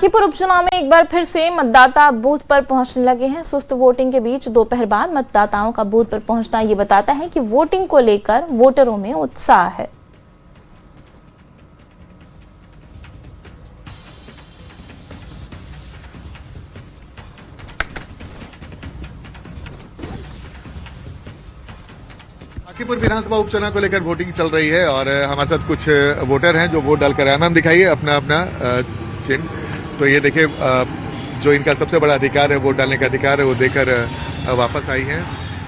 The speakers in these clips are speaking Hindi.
बांकीपुर उपचुनाव में एक बार फिर से मतदाता बूथ पर पहुंचने लगे हैं। सुस्त वोटिंग के बीच दोपहर बाद मतदाताओं का बूथ पर पहुंचना ये बताता है कि वोटिंग को लेकर वोटरों में उत्साह है। बांकीपुर विधानसभा उपचुनाव को लेकर वोटिंग चल रही है और हमारे साथ कुछ वोटर हैं जो वोट डालकर आए। मैम दिखाइए अपना चिन्ह। तो ये देखिए जो इनका सबसे बड़ा अधिकार है, वोट डालने का अधिकार है, वो देकर वापस आई हैं।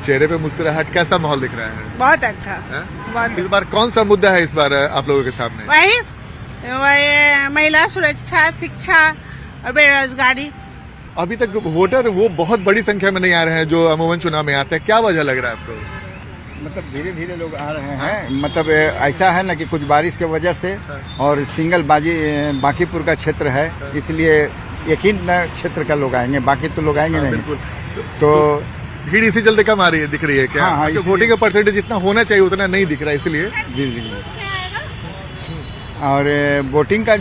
चेहरे पे मुस्कुराहट, कैसा माहौल दिख रहा है? बहुत अच्छा। इस बार कौन सा मुद्दा है इस बार आप लोगों के सामने? वही महिला सुरक्षा, शिक्षा और बेरोजगारी। अभी तक वोटर वो बहुत बड़ी संख्या में नहीं आ रहे हैं जो अमूमन चुनाव में आते हैं। क्या वजह लग रहा है आपको? मतलब धीरे धीरे लोग आ रहे हैं। मतलब ऐसा है ना कि कुछ बारिश की वजह से और सिंगल बांकीपुर का क्षेत्र है, इसलिए एक ही क्षेत्र का लोग आएंगे, बाकी तो लोग आएंगे नहीं। तो भीड़ इसी चलते कम आ रही है, दिख रही है क्या? हाँ, वोटिंग का परसेंटेज जितना होना चाहिए उतना नहीं दिख रहा है, इसलिए जी। और वोटिंग का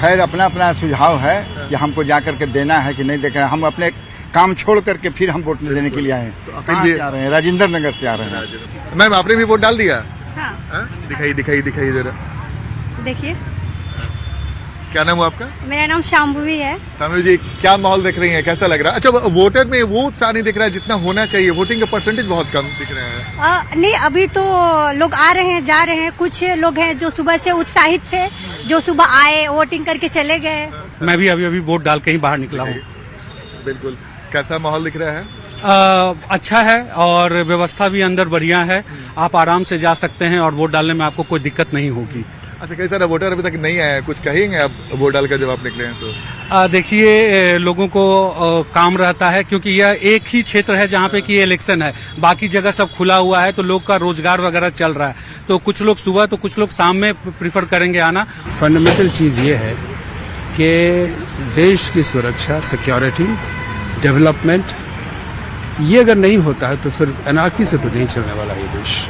खैर अपना अपना सुझाव है कि हमको जा करके देना है कि नहीं देना। हम अपने काम छोड़ करके फिर हम वोट देने के लिए आए हैं। तो कहाँ से आ रहे हैं? राजेंद्र नगर से आ रहे हैं। मैम आपने भी वोट डाल दिया? हाँ। दिखाई जरा। देखिए, क्या नाम है आपका? मेरा नाम शाम्भवी है। शाम्भवी जी, क्या माहौल देख रही हैं, कैसा लग रहा है? अच्छा, वोटर में वो उत्साह नहीं दिख रहा है जितना होना चाहिए। वोटिंग का परसेंटेज बहुत कम दिख रहा है। नहीं, अभी तो लोग आ रहे हैं, जा रहे हैं। कुछ लोग हैं जो सुबह से उत्साहित थे, जो सुबह आए, वोटिंग करके चले गए। मैं भी अभी वोट डाल के ही बाहर निकला हूँ। बिल्कुल। कैसा माहौल दिख रहा है? अच्छा है और व्यवस्था भी अंदर बढ़िया है। आप आराम से जा सकते हैं और वोट डालने में आपको कोई दिक्कत नहीं होगी। अच्छा, कई सारे वोटर अभी तक नहीं आए हैं, कुछ कहेंगे आप वोट डालकर जब आप निकले हैं तो? देखिए, लोगों को काम रहता है क्योंकि यह एक ही क्षेत्र है जहाँ पे कि इलेक्शन है। बाकी जगह सब खुला हुआ है तो लोग का रोजगार वगैरह चल रहा है। तो कुछ लोग सुबह तो कुछ लोग शाम में प्रीफर करेंगे आना। फंडामेंटल चीज ये है कि देश की सुरक्षा, सिक्योरिटी, डेवलपमेंट, ये अगर नहीं होता है तो फिर एनार्की से तो नहीं चलने वाला ये देश।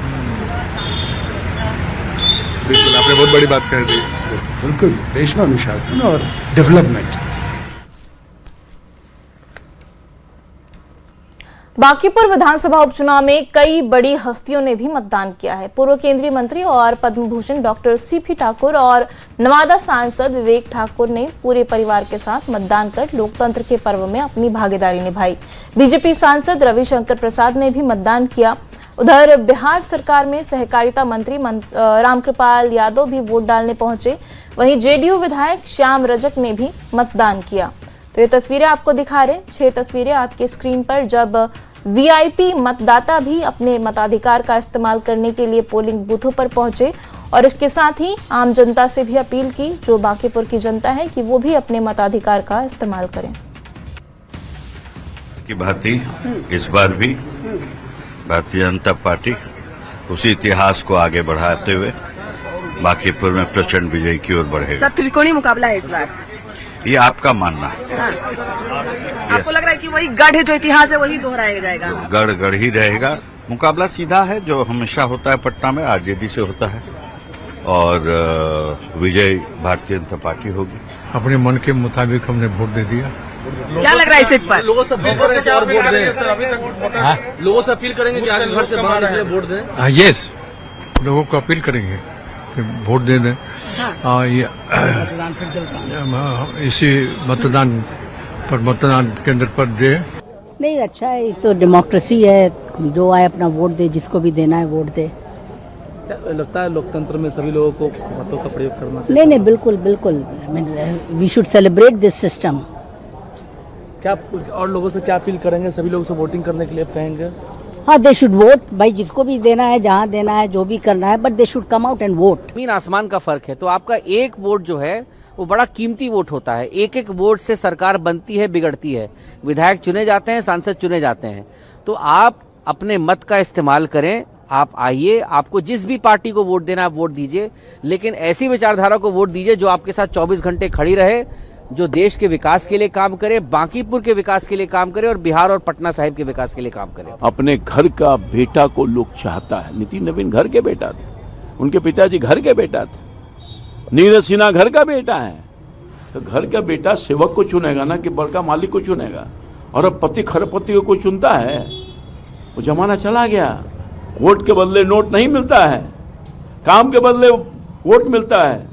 बिल्कुल, आपने बहुत बड़ी बात कह दी। बिल्कुल, देश में अनुशासन और डेवलपमेंट। बांकीपुर विधानसभा उपचुनाव में कई बड़ी हस्तियों ने भी मतदान किया है। पूर्व केंद्रीय मंत्री और पद्म भूषण डॉक्टर सीपी ठाकुर और नवादा सांसद विवेक ठाकुर ने पूरे परिवार के साथ मतदान कर लोकतंत्र के पर्व में अपनी भागीदारी निभाई। बीजेपी सांसद रविशंकर प्रसाद ने भी मतदान किया। उधर बिहार सरकार में सहकारिता मंत्री रामकृपाल यादव भी वोट डालने पहुंचे। वहीं जेडीयू विधायक श्याम रजक ने भी मतदान किया। तो ये तस्वीरें आपको दिखा रहे हैं, 6 तस्वीरें आपकी स्क्रीन पर, जब वीआईपी मतदाता भी अपने मताधिकार का इस्तेमाल करने के लिए पोलिंग बूथों पर पहुंचे और इसके साथ ही आम जनता से भी अपील की, जो बांकीपुर की जनता है, कि वो भी अपने मताधिकार का इस्तेमाल करें। की भांति इस बार भी भारतीय जनता पार्टी उसी इतिहास को आगे बढ़ाते हुए बांकीपुर में प्रचंड विजय की ओर बढ़ेगा। त्रिकोणीय मुकाबला है इस बार, ये आपका मानना। हाँ। आपको लग रहा है कि वही गढ़ है, जो इतिहास है वही दोहराया जाएगा? गढ़ ही रहेगा। मुकाबला सीधा है, जो हमेशा होता है पटना में, आरजेडी से होता है और विजय भारतीय जनता पार्टी होगी। अपने मन के मुताबिक हमने वोट दे दिया। क्या लग रहा है इस सीट पर? लोगों से अपील करेंगे और वोट दें। लोगों से अपील करेंगे कि आगे घर से बाहर निकले, वोट दें। यस, लोगों को अपील करेंगे कि वोट दे दें। ये इसी मतदान केंद्र पर दे। नहीं, अच्छा है, तो डेमोक्रेसी है, जो आए अपना वोट दे, जिसको भी देना है वोट दे। क्या लगता है लोकतंत्र में सभी लोगों को मतों का प्रयोग करना चाहिए? नहीं, बिल्कुल we should celebrate this system. क्या और लोगों से क्या अपील करेंगे? सभी लोगों से वोटिंग करने के लिए कहेंगे? हाँ, दे शुड वोट, भाई, जिसको भी देना है, जहाँ देना है, जो भी करना है, but they should come out and vote. जमीन आसमान का फर्क है। तो आपका एक वोट जो है वो बड़ा कीमती वोट होता है। एक एक वोट से सरकार बनती है, बिगड़ती है, विधायक चुने जाते हैं, सांसद चुने जाते हैं। तो आप अपने मत का इस्तेमाल करें, आप आइए, आपको जिस भी पार्टी को वोट देना है वोट दीजिए, लेकिन ऐसी विचारधारा को वोट दीजिए जो आपके साथ 24 घंटे खड़ी रहे, जो देश के विकास के लिए काम करे, बांकीपुर के विकास के लिए काम करे और बिहार और पटना साहिब के विकास के लिए काम करे। अपने घर का बेटा को लोग चाहता है। नितिन नवीन घर के बेटा थे, उनके पिताजी घर के बेटा थे, नीरज सिन्हा घर का बेटा है। तो घर का बेटा सेवक को चुनेगा ना कि बड़का मालिक को चुनेगा। और अब पति खरपति को कोई चुनता है? वो जमाना चला गया। वोट के बदले नोट नहीं मिलता है, काम के बदले वोट मिलता है।